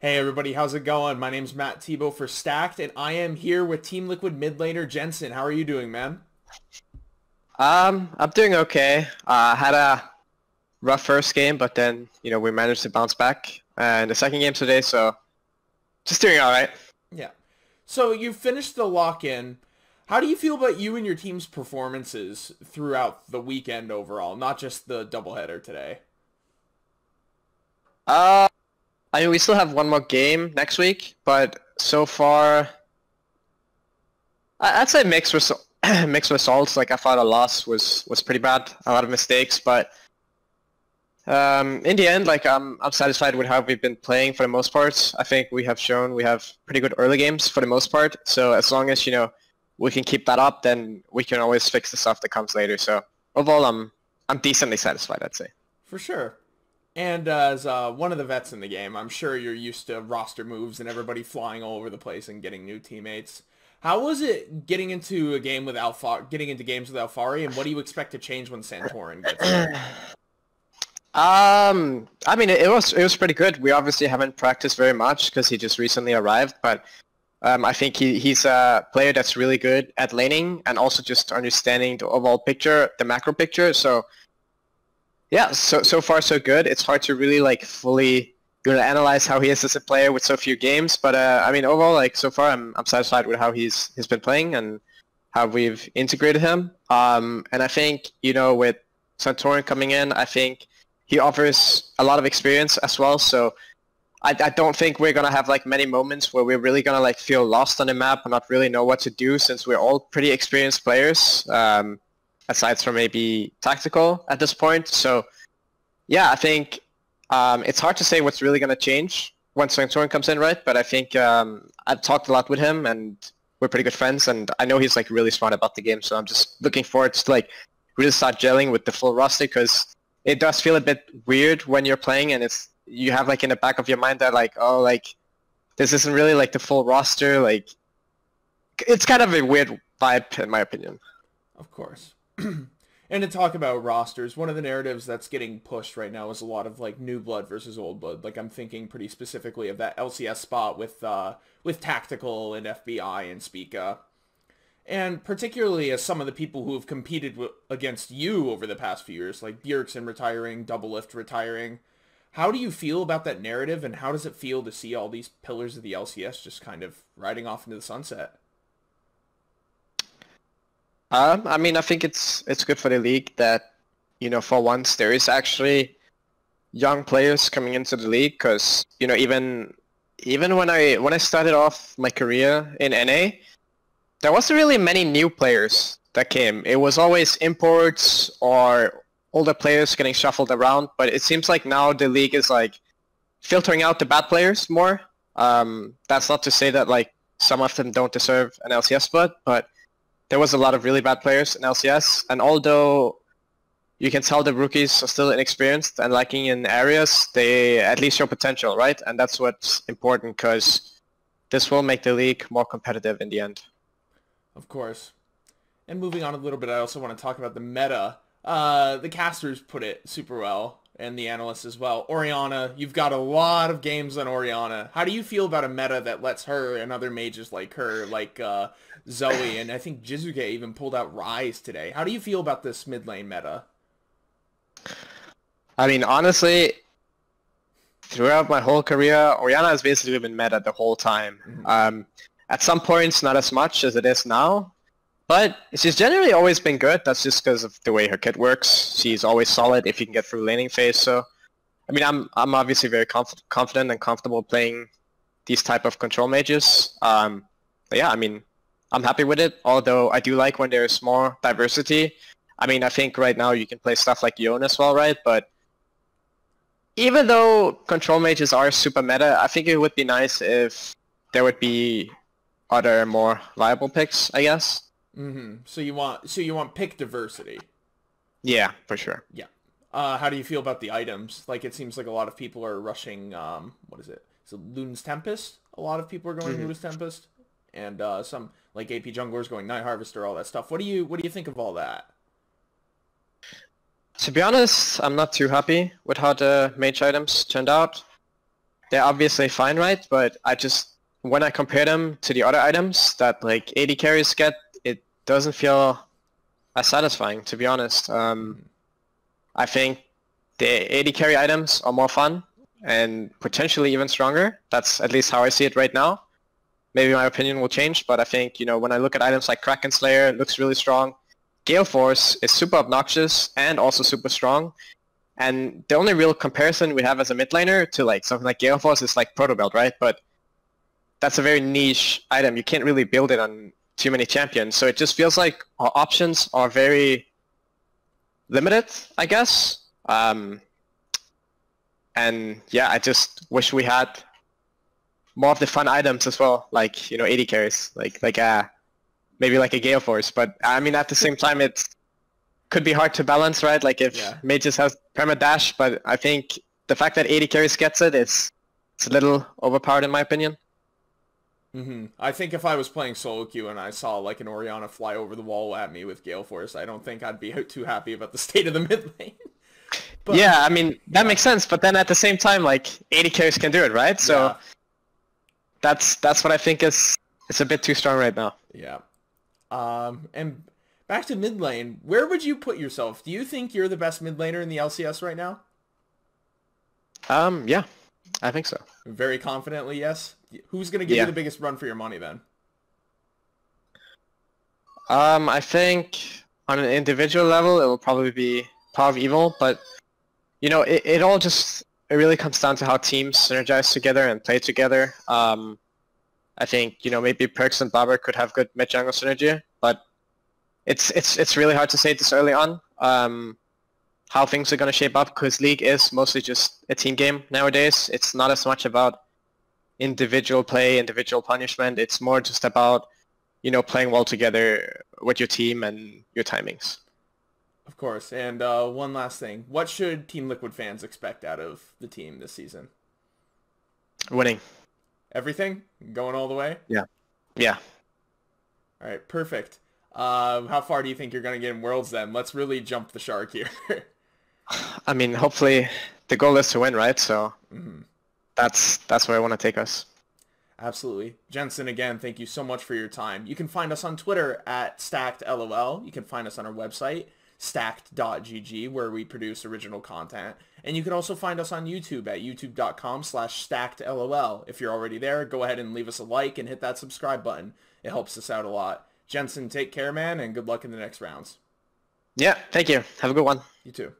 Hey everybody, how's it going? My name's Matt Tebow for Stacked, and I am here with Team Liquid mid laner Jensen. How are you doing, man? I'm doing okay. Had a rough first game, but then, we managed to bounce back in the second game today, so just doing all right. Yeah. So you finished the lock-in. How do you feel about you and your team's performances throughout the weekend overall, not just the doubleheader today? Uh, I mean, we still have one more game next week, but so far, I'd say mixed results. Like I thought a loss was pretty bad, a lot of mistakes, but in the end, like I'm satisfied with how we've been playing for the most part. I think we have shown we have pretty good early games for the most part. So as long as we can keep that up, then we can always fix the stuff that comes later. So overall, I'm decently satisfied, I'd say. For sure. And as one of the vets in the game, I'm sure you're used to roster moves and everybody flying all over the place and getting new teammates. How was it getting into a game with getting into games with Alfari, and what do you expect to change when Santorin gets here? I mean, it was pretty good. We obviously haven't practiced very much because he just recently arrived, but I think he's a player that's really good at laning and also just understanding the overall picture, the macro picture. So yeah, so far so good. It's hard to really like fully analyze how he is as a player with so few games, but I mean overall like so far I'm satisfied with how he's been playing and how we've integrated him. And I think with Santorin coming in, I think he offers a lot of experience as well. So I don't think we're gonna have like many moments where we're really gonna like feel lost on the map and not really know what to do since we're all pretty experienced players. Aside from maybe tactical at this point. So yeah, I think it's hard to say what's really going to change once Santorin comes in, right? But I think I've talked a lot with him and we're pretty good friends and I know he's like really smart about the game. So I'm just looking forward to like really start gelling with the full roster because it does feel a bit weird when you're playing and you have like in the back of your mind that like, oh, like this isn't really like the full roster. Like it's kind of a weird vibe in my opinion. Of course. And to talk about rosters, one of the narratives that's getting pushed right now is a lot of like new blood versus old blood. Like I'm thinking pretty specifically of that LCS spot with Tactical and FBI and Spica. And particularly as some of the people who have competed against you over the past few years, like Bjergsen retiring, Doublelift retiring, how do you feel about that narrative and how does it feel to see all these pillars of the LCS just kind of riding off into the sunset? I mean, I think it's good for the league that, for once there is actually young players coming into the league because, even when I started off my career in NA, there wasn't really many new players that came. It was always imports or older players getting shuffled around, but it seems like now the league is like filtering out the bad players more. That's not to say that like some of them don't deserve an LCS spot, but there was a lot of really bad players in LCS, and although you can tell the rookies are still inexperienced and lacking in areas, they at least show potential, right? And that's what's important because this will make the league more competitive in the end. Of course. And moving on a little bit, I also want to talk about the meta. The casters put it super well, and the analysts as well. Orianna, you've got a lot of games on Orianna. How do you feel about a meta that lets her and other mages like her, like Zoe, and I think Jizuke even pulled out Rise today. How do you feel about this mid lane meta? I mean, honestly, throughout my whole career, Orianna has basically been meta the whole time. At some points, not as much as it is now, but she's generally always been good. That's just because of the way her kit works. She's always solid if you can get through laning phase. So, I mean, I'm obviously very confident and comfortable playing these type of control mages. But yeah, I mean, I'm happy with it. Although I do like when there's more diversity. I mean, I think right now you can play stuff like Yone as well, right? But even though control mages are super meta, I think it would be nice if there would be other more viable picks, I guess. So you want pick diversity. Yeah, for sure. Yeah. How do you feel about the items? Like it seems like a lot of people are rushing what is it? Is it Luden's Tempest? A lot of people are going Luden's Tempest. And some like AP junglers going Night Harvester, all that stuff. What do you think of all that? To be honest, I'm not too happy with how the mage items turned out. they're obviously fine, right? But when I compare them to the other items that like AD carries get, it doesn't feel as satisfying, to be honest. I think the AD carry items are more fun and potentially even stronger. That's at least how I see it right now. Maybe my opinion will change, but I think, when I look at items like Kraken Slayer, it looks really strong. Gale Force is super obnoxious and also super strong. And the only real comparison we have as a mid laner to like something like Gale Force is like Proto Belt, right? But that's a very niche item. You can't really build it on too many champions. So it just feels like our options are very limited, I guess. And yeah, I just wish we had more of the fun items as well, like, AD carries, like maybe like a Gale Force. But I mean, at the same time, it could be hard to balance, right? Like if Mages has perma dash, but I think the fact that AD carries gets it's a little overpowered in my opinion. I think if I was playing solo queue and I saw like an Orianna fly over the wall at me with Gale Force, I don't think I'd be too happy about the state of the mid lane. But, yeah, I mean, that makes sense, but then at the same time, like, AD carries can do it, right? So that's what I think it's a bit too strong right now. Yeah. And back to mid lane, where would you put yourself? Do you think you're the best mid laner in the LCS right now? Yeah, I think so. Very confidently, yes? Who's going to give you the biggest run for your money then? I think on an individual level, it will probably be Power of Evil, but, it all just, it really comes down to how teams synergize together and play together. I think, maybe Perkz and Barber could have good mid-jungle synergy, but it's really hard to say this early on how things are going to shape up, because League is mostly just a team game nowadays. It's not as much about individual play, individual punishment. It's more just about, playing well together with your team and your timings. Of course. And one last thing. What should Team Liquid fans expect out of the team this season? Winning. Everything? Going all the way? Yeah. Yeah. All right, perfect. How far do you think you're going to get in Worlds then? Let's really jump the shark here. I mean, hopefully the goal is to win, right? So that's where I want to take us. Absolutely. Jensen, again, thank you so much for your time. You can find us on Twitter at StackedLOL. You can find us on our website, stacked.gg, where we produce original content. And you can also find us on YouTube at youtube.com/stackedlol. If you're already there, go ahead and leave us a like and hit that subscribe button. It helps us out a lot. Jensen, take care, man, and good luck in the next rounds. Yeah, thank you. Have a good one. You too.